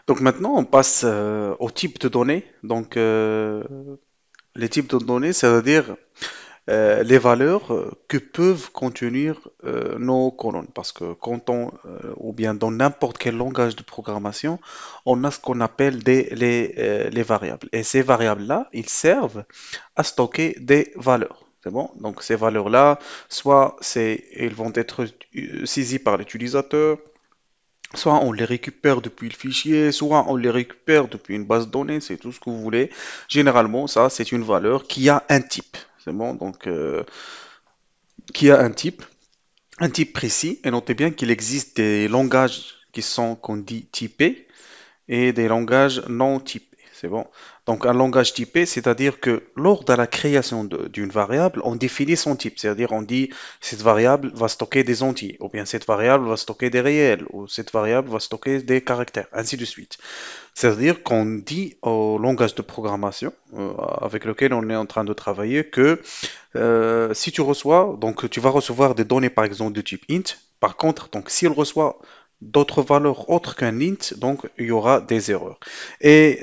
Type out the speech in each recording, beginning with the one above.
Donc maintenant, on passe au type de données. Donc, les types de données, c'est-à-dire les valeurs que peuvent contenir nos colonnes. Parce que ou bien dans n'importe quel langage de programmation, on a ce qu'on appelle les variables. Et ces variables-là, ils servent à stocker des valeurs. C'est bon? Donc ces valeurs-là, ils vont être saisies par l'utilisateur, soit on les récupère depuis le fichier, soit on les récupère depuis une base de données, c'est tout ce que vous voulez. Généralement, ça, c'est une valeur qui a un type. C'est bon, donc qui a un type précis. Et notez bien qu'il existe des langages qui sont, qu'on dit typés, et des langages non typés. C'est bon. Donc un langage typé, c'est-à-dire que lors de la création d'une variable, on définit son type. C'est-à-dire on dit cette variable va stocker des entiers, ou bien cette variable va stocker des réels, ou cette variable va stocker des caractères, ainsi de suite. C'est-à-dire qu'on dit au langage de programmation avec lequel on est en train de travailler que si tu reçois, donc tu vas recevoir des données par exemple de type int. Par contre, donc s'il reçoit d'autres valeurs autres qu'un int, donc il y aura des erreurs. Et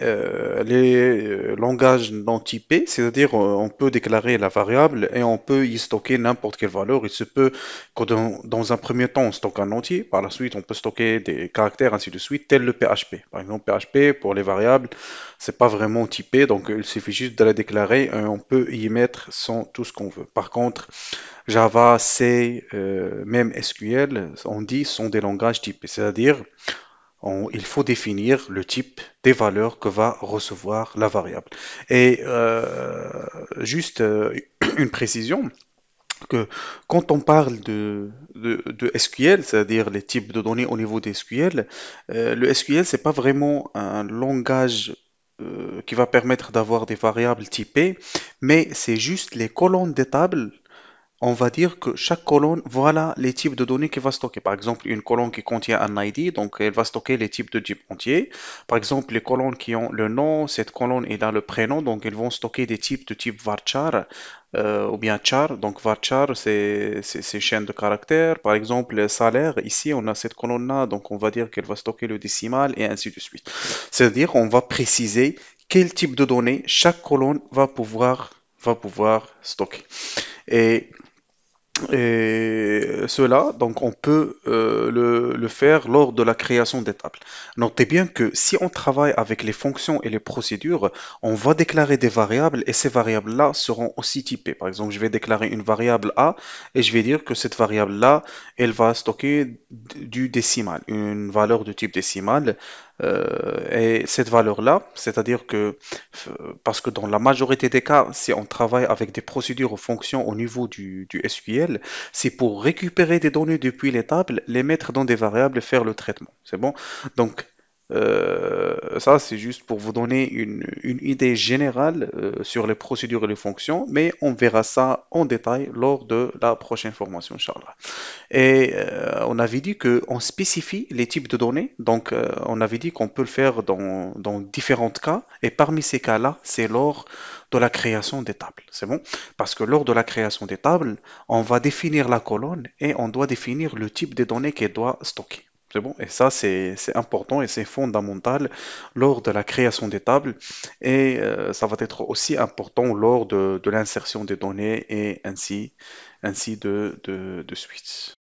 les langages non typés, c'est-à-dire on peut déclarer la variable et on peut y stocker n'importe quelle valeur. Il se peut que dans un premier temps on stocke un entier, par la suite on peut stocker des caractères ainsi de suite, tel le PHP. Par exemple, PHP pour les variables, c'est pas vraiment typé, donc il suffit juste de la déclarer et on peut y mettre sans tout ce qu'on veut. Par contre, Java, C, même SQL, on dit sont des langages typés, c'est-à-dire il faut définir le type des valeurs que va recevoir la variable. Et juste une précision, que quand on parle de SQL, c'est-à-dire les types de données au niveau des SQL, le SQL, c'est pas vraiment un langage qui va permettre d'avoir des variables typées, mais c'est juste les colonnes des tables. On va dire que chaque colonne, voilà les types de données qu'elle va stocker. Par exemple, une colonne qui contient un ID, donc elle va stocker les types de types entiers. Par exemple, les colonnes qui ont le nom, cette colonne est dans le prénom, donc elles vont stocker des types de type varchar ou bien char. Donc varchar, c'est chaîne de caractères. Par exemple, le salaire, ici on a cette colonne-là, donc on va dire qu'elle va stocker le décimal et ainsi de suite. C'est-à-dire on va préciser quel type de données chaque colonne va pouvoir stocker. Et cela, donc on peut le faire lors de la création des tables. Notez bien que si on travaille avec les fonctions et les procédures, on va déclarer des variables et ces variables-là seront aussi typées. Par exemple, je vais déclarer une variable A et je vais dire que cette variable-là, elle va stocker du décimal, une valeur de type décimal. Et cette valeur-là, c'est-à-dire que, parce que dans la majorité des cas, si on travaille avec des procédures ou fonctions au niveau du SQL, c'est pour récupérer des données depuis les tables, les mettre dans des variables et faire le traitement. C'est bon? Donc, ça, c'est juste pour vous donner une idée générale sur les procédures et les fonctions, mais on verra ça en détail lors de la prochaine formation, Inch'Allah. Et on avait dit qu'on spécifie les types de données. Donc, on avait dit qu'on peut le faire dans différents cas. Et parmi ces cas-là, c'est lors de la création des tables. C'est bon? Parce que lors de la création des tables, on va définir la colonne et on doit définir le type de données qu'elle doit stocker. C'est bon? Et ça, c'est important et c'est fondamental lors de la création des tables. Et ça va être aussi important lors de l'insertion des données et ainsi de suite.